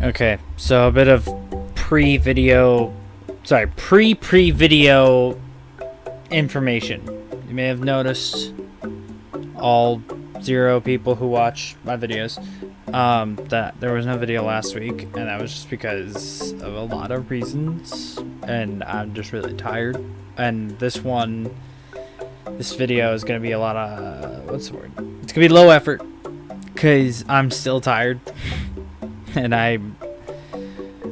Okay, so a bit of pre-video information. You may have noticed, all 0 people who watch my videos, that there was no video last week, and that was just because of a lot of reasons, and I'm just really tired. And this video is gonna be a lot of, what's the word? It's gonna be low effort, because I'm still tired, and I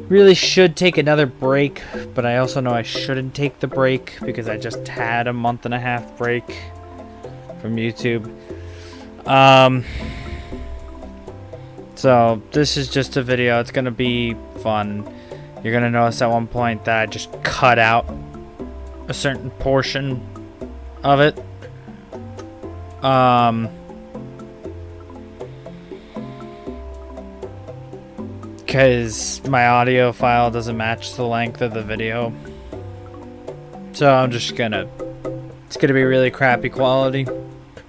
really should take another break, but I also know I shouldn't take the break because I just had a 1.5 break from YouTube. So this is just a video. It's gonna be fun. You're gonna notice at one point that I just cut out a certain portion of it. Because my audio file doesn't match the length of the video. So I'm just gonna, it's gonna be really crappy quality. And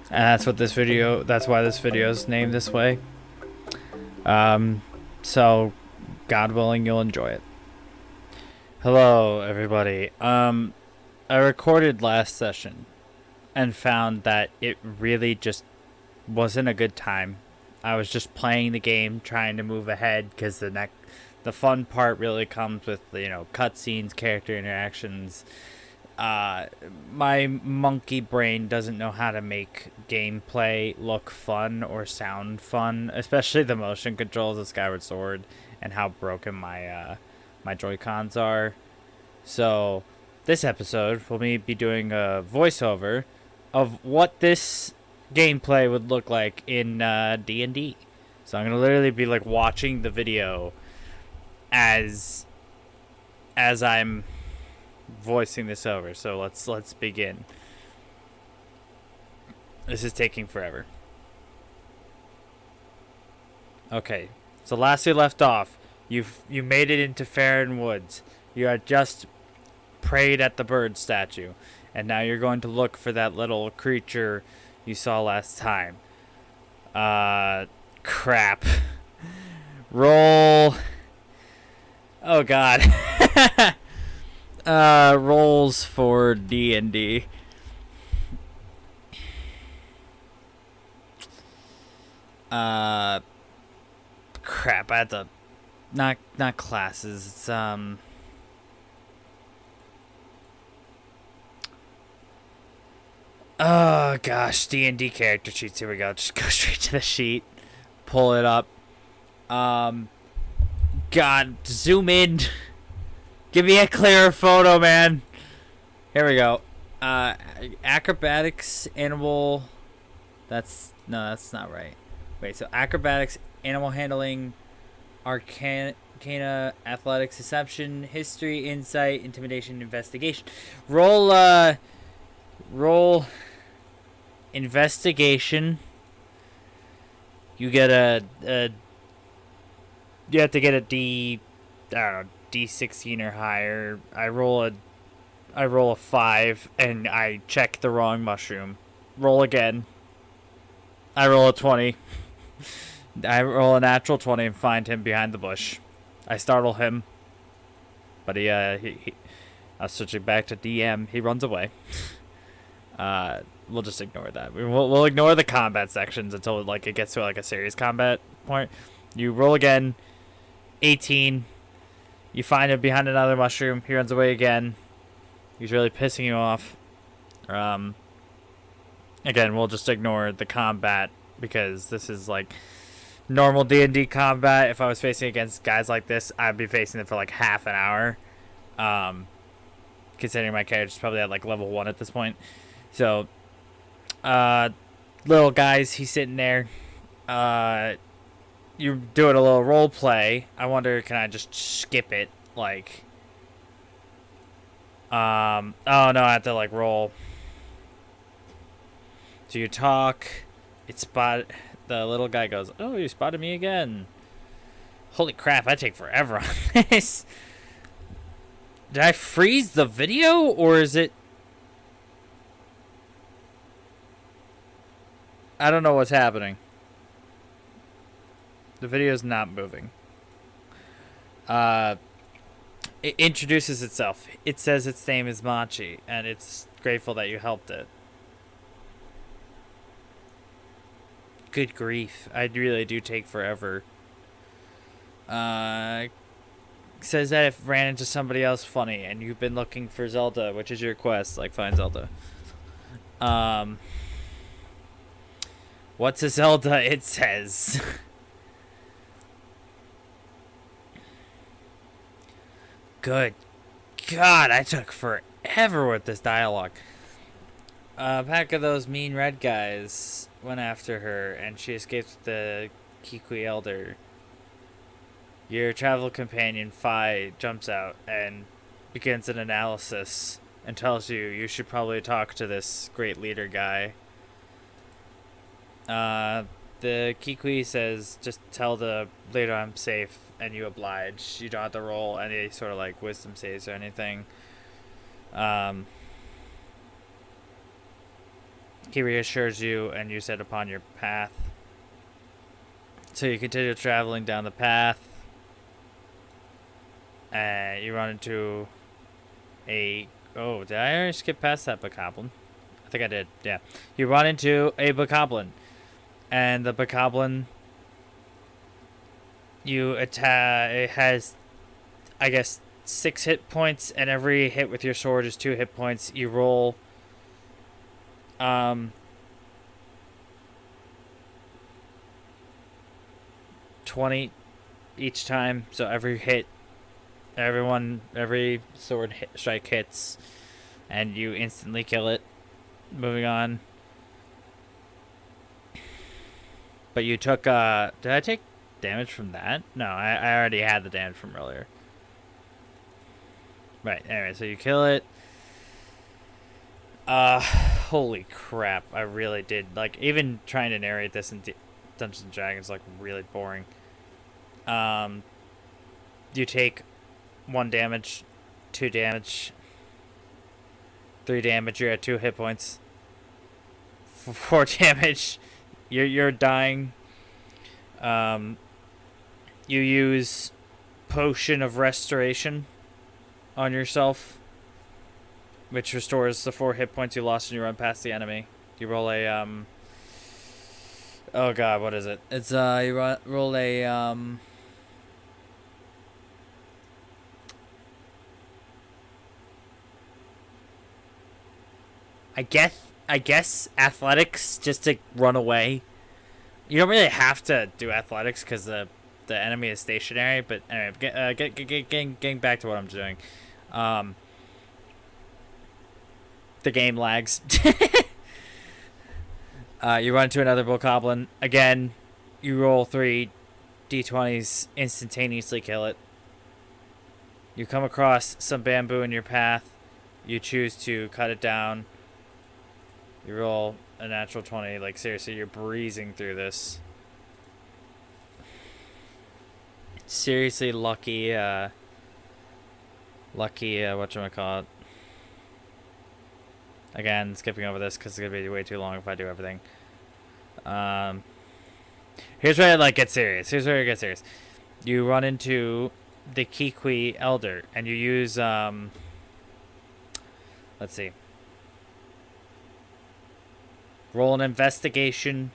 that's why this video is named this way. So God willing, you'll enjoy it. Hello, everybody. I recorded last session and found that it really just wasn't a good time. I was just playing the game, trying to move ahead, because the fun part really comes with, cutscenes, character interactions. My monkey brain doesn't know how to make gameplay look fun or sound fun, especially the motion controls of Skyward Sword and how broken my Joy-Cons are. So this episode will be doing a voiceover of what this gameplay would look like in D&D. So I'm gonna literally be like watching the video as I'm voicing this over. So let's begin. This is taking forever. Okay, so last we left off, you made it into Farron Woods. You had just prayed at the bird statue, and now you're going to look for that little creature you saw last time. Crap. Roll. Oh God. Rolls for D&D. Crap. I had to, not classes. It's oh gosh, D&D character sheets. Here we go. Just go straight to the sheet. Pull it up. God, zoom in. Give me a clearer photo, man. Here we go. Acrobatics, animal. That's not right. Wait, so acrobatics, animal handling, arcana, athletics, deception, history, insight, intimidation, investigation. Roll investigation. You get you have to get a D16 or higher. I roll a 5 and I check the wrong mushroom. Roll again. I roll a 20. I roll a natural 20 and find him behind the bush. I startle him, but he I was switching back to DM. He runs away. We'll just ignore that. We'll ignore the combat sections until it gets to a serious combat point. You roll again. 18. You find him behind another mushroom. He runs away again. He's really pissing you off. Again, we'll just ignore the combat because this is normal D&D combat. If I was facing against guys like this, I'd be facing them for half an hour. Considering my character's probably at level 1 at this point. So, little guys, he's sitting there. You're doing a little role play. I wonder, can I just skip it? Oh no, I have to roll. So you talk. The little guy goes, "Oh, you spotted me again." Holy crap, I take forever on this. Did I freeze the video, or is it? I don't know what's happening. The video's not moving. it introduces itself. It says its name is Machi, and it's grateful that you helped it. Good grief. I really do take forever. Says that if ran into somebody else funny and you've been looking for Zelda, which is your quest, like find Zelda. What's a Zelda? It says. Good God, I took forever with this dialogue. A pack of those mean red guys went after her, and she escaped with the Kikui Elder. Your travel companion, Phi, jumps out and begins an analysis and tells you should probably talk to this great leader guy. The Kikui says, just tell the leader I'm safe, and you oblige. You don't have to roll any sort of like wisdom saves or anything. He reassures you, and you set upon your path. So you continue traveling down the path. You run into a... Oh, did I already skip past that bokoblin? I think I did, yeah. You run into a bokoblin. And the bokoblin... You attack... It has, I guess, 6 hit points, and every hit with your sword is 2 hit points. You roll... 20 each time, so every hit... Every sword strike hits, and you instantly kill it. Moving on. But you took, did I take damage from that? No, I already had the damage from earlier. Right, anyway, so you kill it. Holy crap, I really did, like, even trying to narrate this in Dungeons & Dragons, like, really boring. You take 1 damage, 2 damage, 3 damage, you're at 2 hit points. 4 damage, you're dying. You use Potion of Restoration on yourself, which restores the 4 hit points you lost when you run past the enemy. You roll a, oh god, what is it? It's, you roll a, I guess athletics, just to run away. You don't really have to do athletics because the enemy is stationary. But anyway, getting back to what I'm doing. The game lags. You run into another bokoblin. Again, you roll 3 d20s, instantaneously kill it. You come across some bamboo in your path. You choose to cut it down. You roll a natural 20. Like, seriously, you're breezing through this. Seriously lucky, whatchamacallit. Again, skipping over this because it's going to be way too long if I do everything. Here's where it, gets serious. You run into the Kikui Elder, and you use, let's see. Roll an investigation.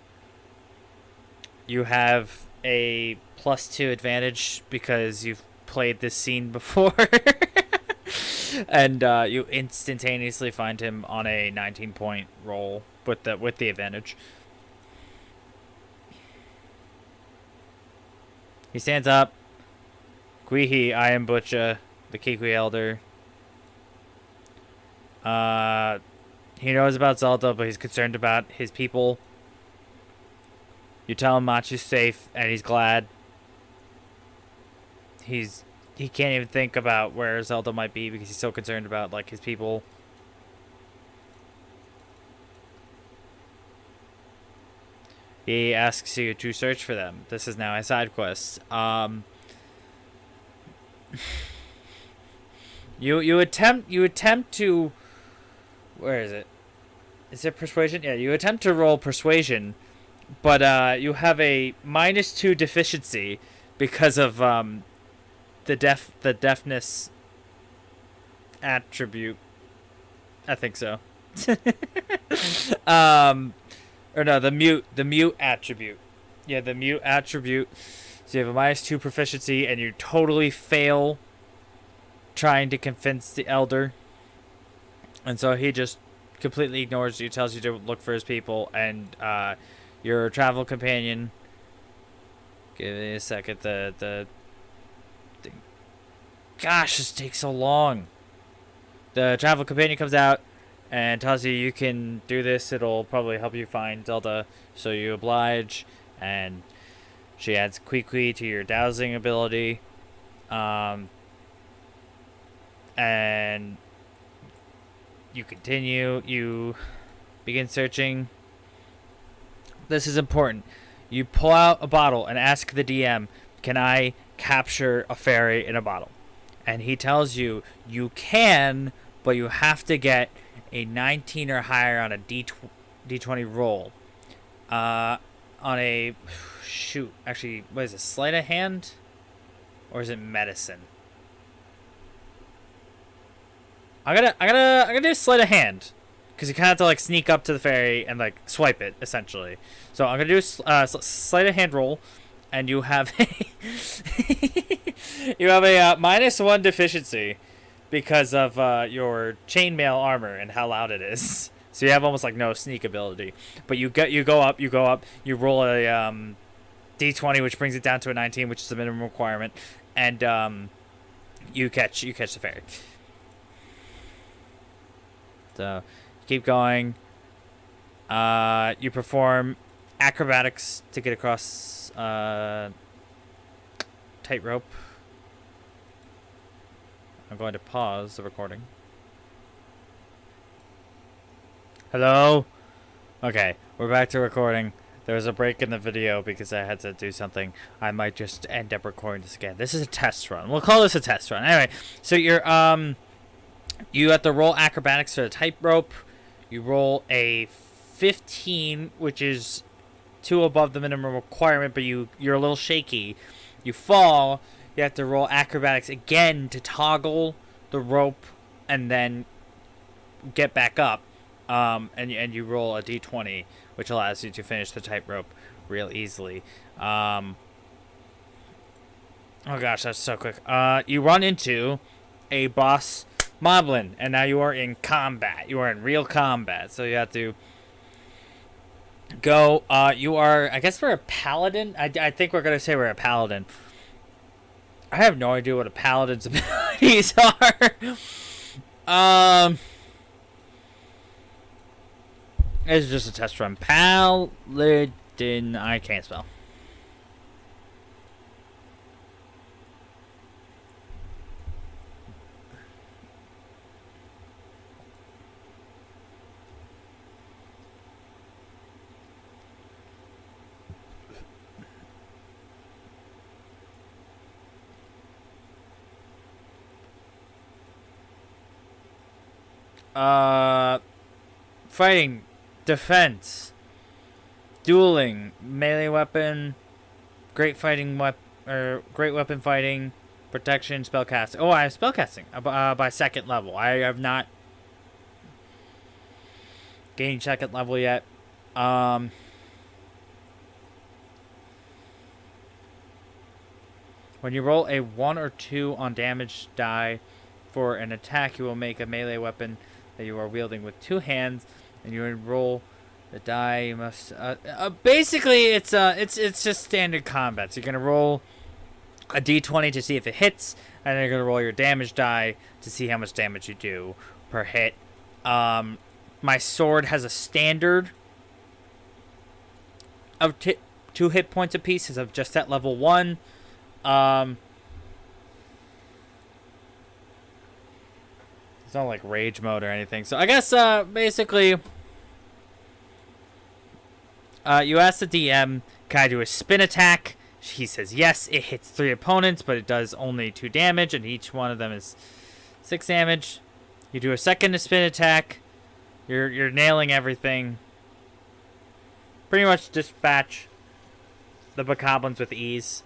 You have a +2 advantage because you've played this scene before. And you instantaneously find him on a 19-point roll with the advantage. He stands up. Guihi, I am Butcha, the Kikui Elder. He knows about Zelda, but he's concerned about his people. You tell him Machi's safe, and he's glad. He can't even think about where Zelda might be because he's so concerned about, his people. He asks you to search for them. This is now a side quest. You attempt to... Where is it? Is it persuasion? Yeah, you attempt to roll persuasion, but you have a -2 deficiency because of the deafness attribute. I think so. Or no, the mute attribute. Yeah, the mute attribute. So you have a -2 proficiency, and you totally fail trying to convince the elder, and so he just completely ignores you, tells you to look for his people, and your travel companion. Give me a second. The gosh, this takes so long. The travel companion comes out and tells you you can do this. It'll probably help you find Zelda, so you oblige, and she adds Kui to your dowsing ability, and you continue. You begin searching. This is important. You pull out a bottle and ask the DM, "Can I capture a fairy in a bottle?" And he tells you you can, but you have to get a 19 or higher on a D20 roll. On a shoot, actually, what is it? Sleight of hand, or is it medicine? I'm gonna do sleight of hand, because you kind of have to like sneak up to the fairy and like swipe it essentially. So I'm gonna do sleight of hand roll, and you have you have a -1 deficiency because of your chainmail armor and how loud it is. So you have almost like no sneak ability. But you go up, you roll a D20, which brings it down to a 19, which is the minimum requirement, and you catch the fairy. So keep going. You perform acrobatics to get across tightrope. I'm going to pause the recording. Hello? Okay, we're back to recording. There was a break in the video because I had to do something. I might just end up recording this again. This is a test run. We'll call this a test run. Anyway, so you have to roll acrobatics for the tightrope. You roll a 15, which is 2 above the minimum requirement, but you're a little shaky. You fall. You have to roll acrobatics again to toggle the rope and then get back up. And you roll a d20, which allows you to finish the tightrope real easily. Oh gosh, that's so quick. You run into a boss moblin, and now you are in combat. You are in real combat, so you have to go. You are, I guess we're a paladin. I think we're gonna say we're a paladin. I have no idea what a paladin's abilities are. It's just a test run. Paladin. I can't spell. Fighting, defense, dueling, melee weapon, great weapon fighting, protection, spellcasting. Oh, I have spellcasting by second level. I have not gained second level yet. When you roll a 1 or 2 on damage die for an attack, you will make a melee weapon that you are wielding with 2 hands, and you roll the die. You must basically it's just standard combat. So you're gonna roll a d20 to see if it hits, and then you're gonna roll your damage die to see how much damage you do per hit. My sword has a standard of 2 hit points apiece, as I've just at level 1. It's not like rage mode or anything. So I guess basically you ask the DM, can I do a spin attack? He says yes. It hits 3 opponents, but it does only 2 damage, and each one of them is 6 damage. You do a second spin attack. You're nailing everything. Pretty much dispatch the bokoblins with ease.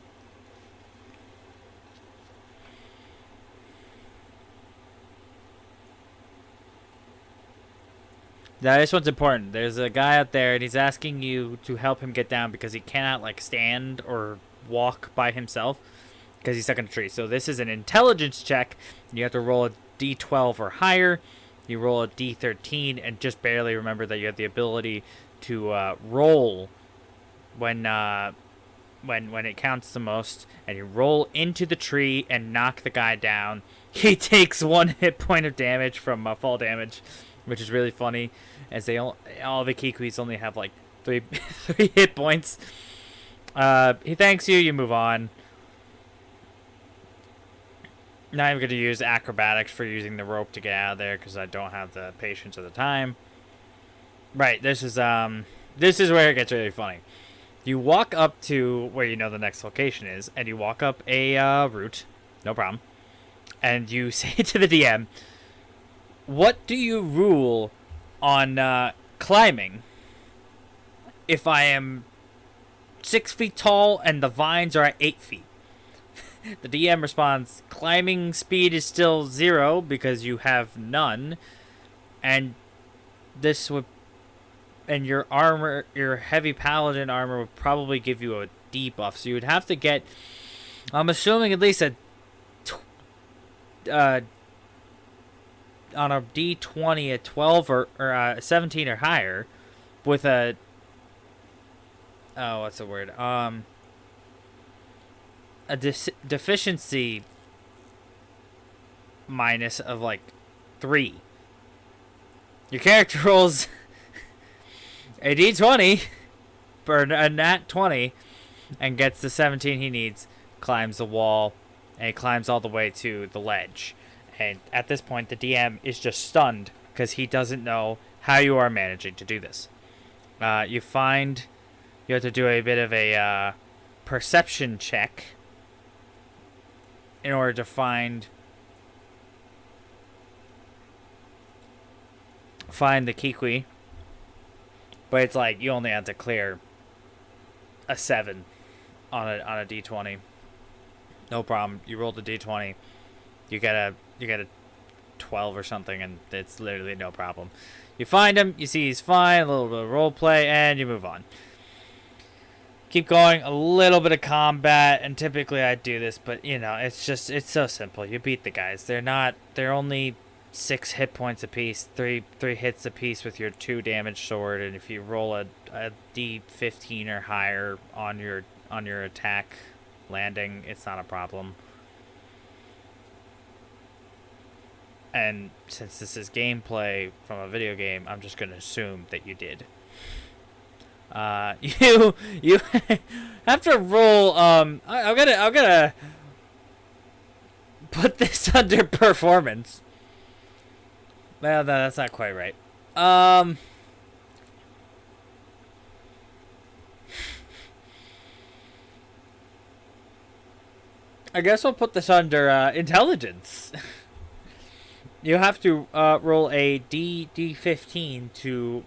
Now, this one's important. There's a guy out there, and he's asking you to help him get down because he cannot, like, stand or walk by himself because he's stuck in a tree. So this is an intelligence check. You have to roll a d12 or higher. You roll a d13, and just barely remember that you have the ability to roll when it counts the most, and you roll into the tree and knock the guy down. He takes 1 hit point of damage from fall damage, which is really funny, as all the Kikwis only have like three hit points. He thanks you. You move on. Now I'm going to use acrobatics for using the rope to get out of there because I don't have the patience or the time. Right, this is where it gets really funny. You walk up to where you know the next location is, and you walk up a route, no problem, and you say to the DM, "What do you rule on climbing if I am 6 feet tall and the vines are at 8 feet?" The DM responds, "Climbing speed is still 0 because you have none, and your armor, your heavy paladin armor, would probably give you a debuff. So you would have to get, I'm assuming, at least on a d20, a 12 or 17 or higher, with a what's the word? A deficiency minus of like 3. Your character rolls a d20 for a nat 20 and gets the 17 he needs, climbs the wall, and he climbs all the way to the ledge. And at this point, the DM is just stunned because he doesn't know how you are managing to do this. You have to do a bit of a perception check in order to find the Kikwi. But it's like you only have to clear a 7 on a d20. No problem. You roll the d20, you get a 12 or something, and it's literally no problem. You find him, you see he's fine, a little bit of role play, and you move on. Keep going, a little bit of combat, and typically I do this, but you know, it's so simple. You beat the guys. They're only 6 hit points apiece, 3 hits apiece with your 2 damage sword, and if you roll a d15 or higher on your attack landing, it's not a problem. And since this is gameplay from a video game, I'm just gonna assume that you did. You have to roll. I'm gonna put this under performance. Well, no, that's not quite right. I guess I'll put this under intelligence. You have to roll a d15 to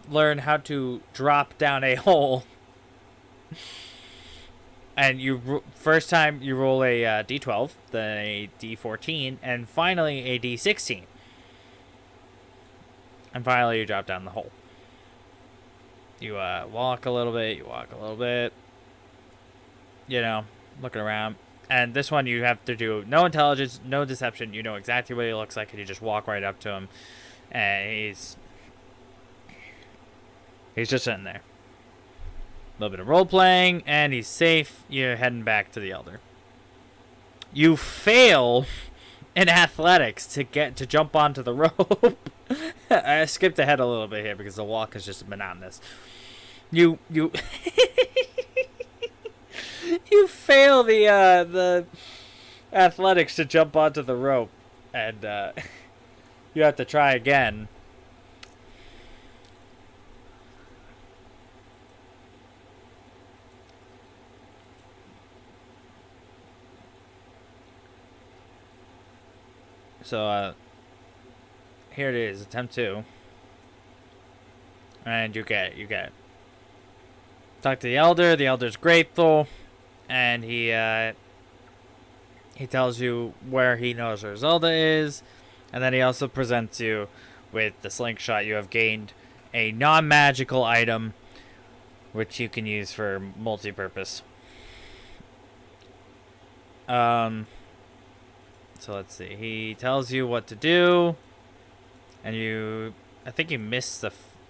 learn how to drop down a hole. And first time you roll a d12, then a d14, and finally a d16. And finally you drop down the hole. You walk a little bit, you know, looking around. And this one you have to do no intelligence, no deception. You know exactly what he looks like, and you just walk right up to him. And he's just sitting there. A little bit of role-playing, and he's safe. You're heading back to the Elder. You fail in athletics to jump onto the rope. I skipped ahead a little bit here because the walk is just monotonous. You you fail the athletics to jump onto the rope, and you have to try again. So here it is, attempt 2. And you get it. Talk to the Elder. The Elder's grateful, and he tells you where he knows where Zelda is, and then he also presents you with the slingshot, you have gained a non-magical item, which you can use for multi-purpose. So let's see. He tells you what to do, and I think you missed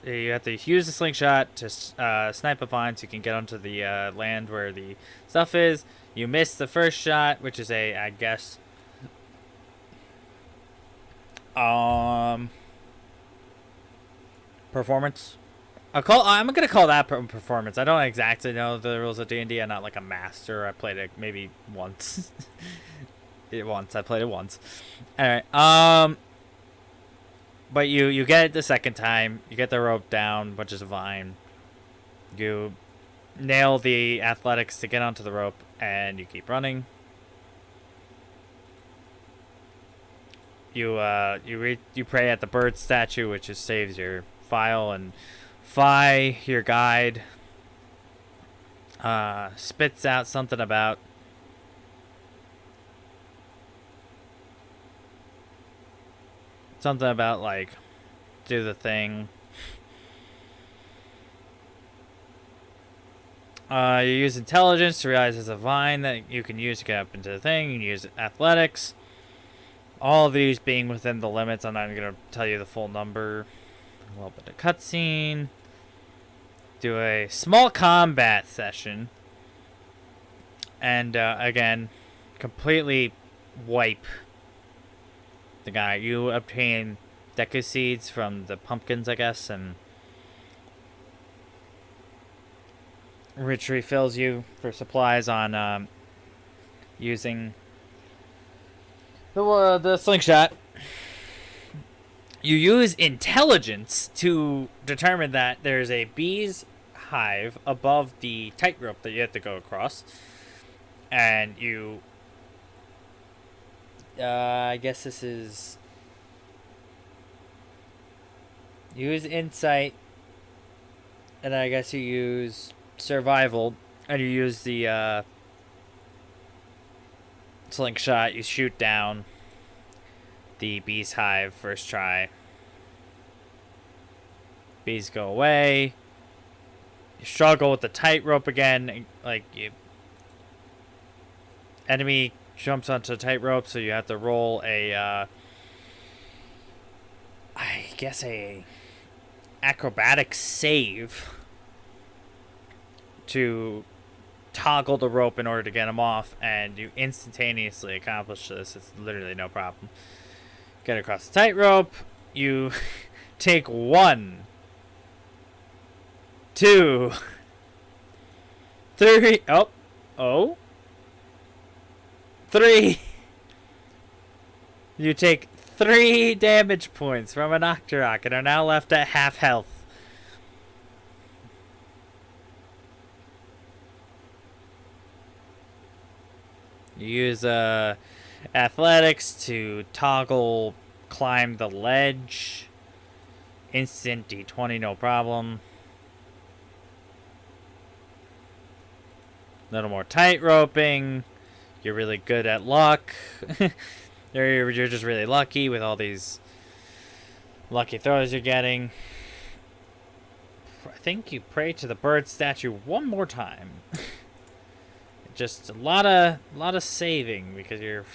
you have to use the slingshot to snipe a vine so you can get onto the land where the stuff is. You missed the first shot, which is I guess, performance. I'm gonna call that performance. I don't exactly know the rules of D&D. I'm not like a master. I played it maybe once. I played it once. All right. But you get it the second time. You get the rope down, which is a vine. You nail the athletics to get onto the rope, and you keep running. You pray at the bird statue, which just saves your file, and Fi, your guide, spits out something about like do the thing. You use intelligence to realize there's a vine that you can use to get up into the thing. You can use athletics. All of these being within the limits. I'm not even going to tell you the full number. A little bit of cutscene. Do a small combat session. And again, completely wipe the guy. You obtain Deku seeds from the pumpkins, I guess, and which refills you for supplies on using the slingshot. You use intelligence to determine that there's a bee's hive above the tightrope that you have to go across, and you I guess this is use insight, and I guess you use survival, and you use the slingshot. You shoot down the bee's hive first try. Bees go away. You struggle with the tightrope again. Like, enemy jumps onto the tightrope, so you have to roll I guess a acrobatic save to toggle the rope in order to get him off, and you instantaneously accomplish this. It's literally no problem. Get across the tightrope. You take 1, 2, 3. Oh. 3. You take 3 damage points from an Octorok and are now left at half health. You use athletics to toggle climb the ledge. Instant D20, no problem. A little more tight roping. You're really good at luck. You're just really lucky with all these lucky throws you're getting. I think you pray to the bird statue one more time. Just a lot of saving because you're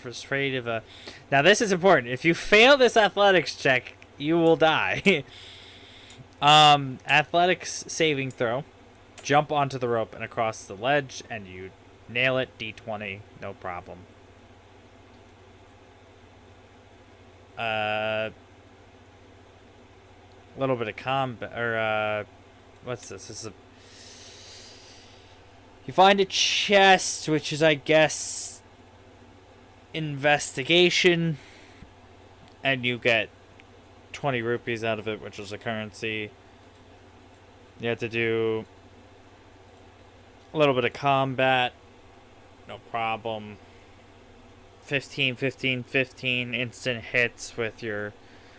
afraid of a. Now this is important. If you fail this athletics check, you will die. Athletics saving throw. Jump onto the rope and across the ledge, and you nail it. D20, no problem. Little bit of combat, or what's this? This is you find a chest, which is, I guess, investigation, and you get 20 rupees out of it, which is a currency. You have to do a little bit of combat, no problem. 15, 15, 15 instant hits with your.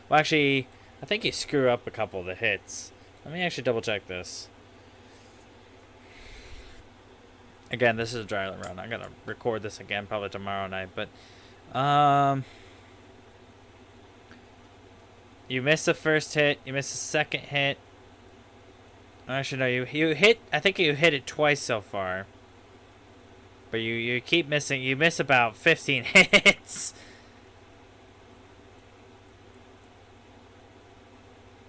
Well, actually, I think you screw up a couple of the hits. Let me actually double check this. Again, this is a dry run. I'm gonna record this again probably tomorrow night, but You miss the first hit. You miss the second hit. Actually, no, you hit. I think you hit it twice so far. But you keep missing. You miss about 15 hits.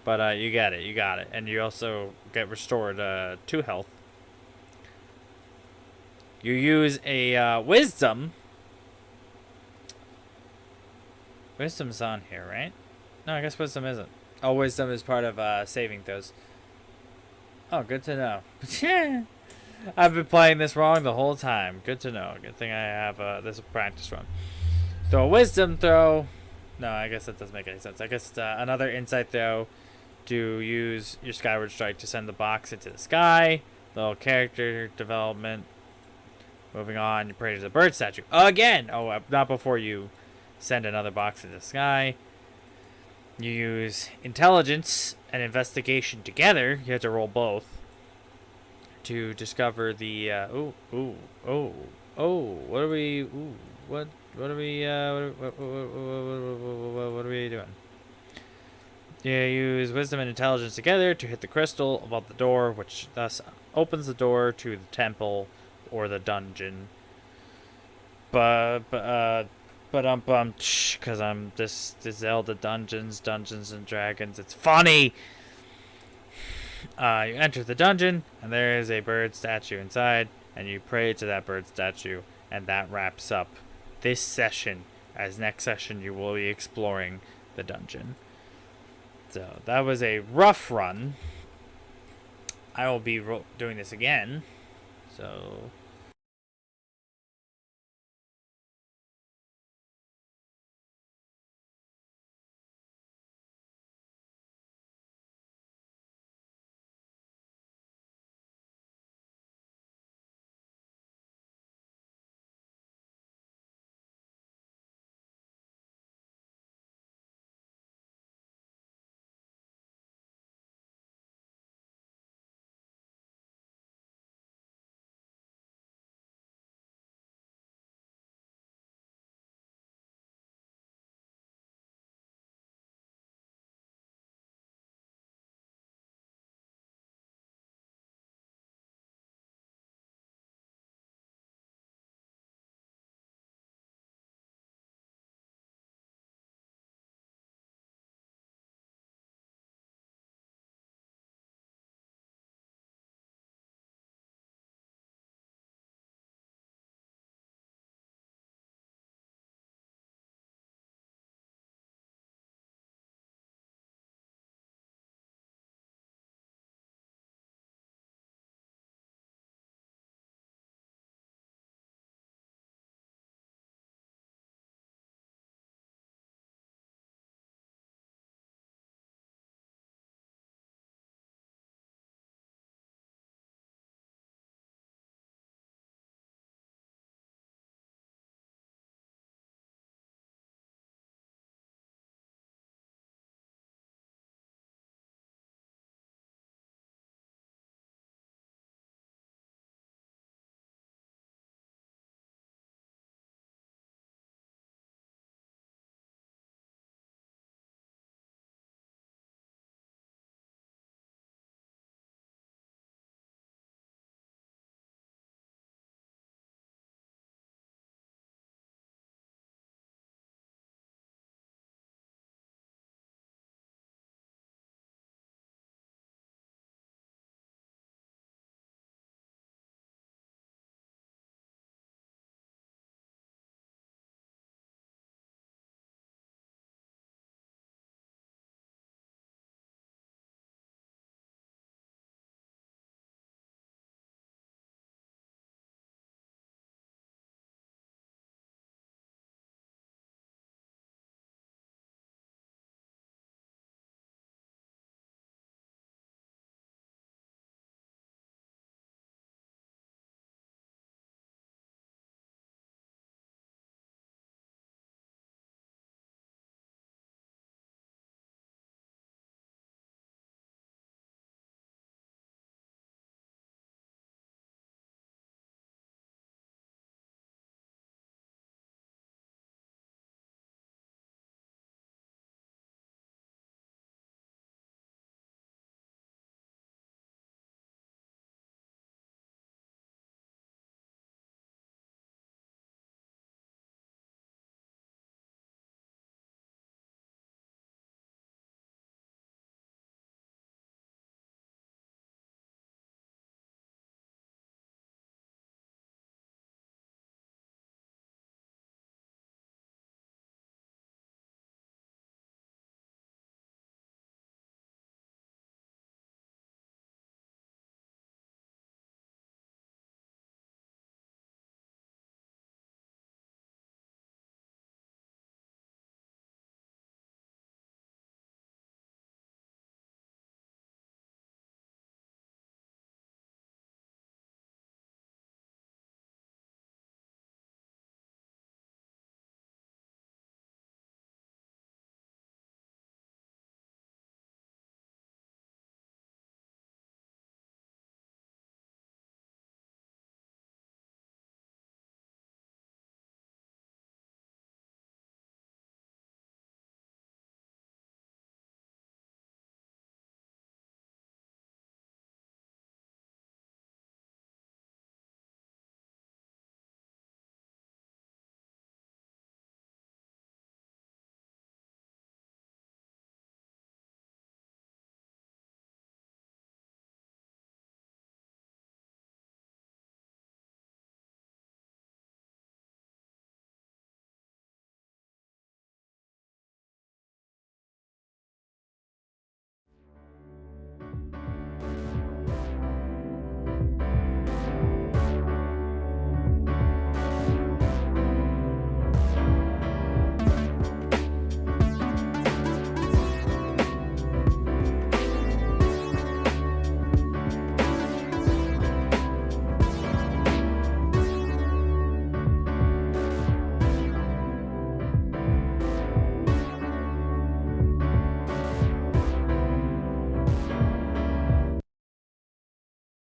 But you get it. You got it. And you also get restored 2 health. You use a wisdom. Wisdom's on here, right? No, I guess wisdom isn't. Oh, wisdom is part of saving throws. Oh, good to know. I've been playing this wrong the whole time. Good to know. Good thing I have this practice run. So a wisdom throw. No, I guess that doesn't make any sense. I guess it's another insight throw to use your Skyward Strike to send the box into the sky. Little character development. Moving on, you pray to the bird statue. Again! Oh, not before you send another box into the sky. You use intelligence and investigation together. You have to roll both to discover the what are we what are we what are we doing? You use wisdom and intelligence together to hit the crystal above the door, which thus opens the door to the temple or the dungeon. Because I'm this Zelda Dungeons and Dragons. It's funny. You enter the dungeon, and there is a bird statue inside, and you pray to that bird statue, and that wraps up this session. As next session, you will be exploring the dungeon. So that was a rough run. I will be doing this again. So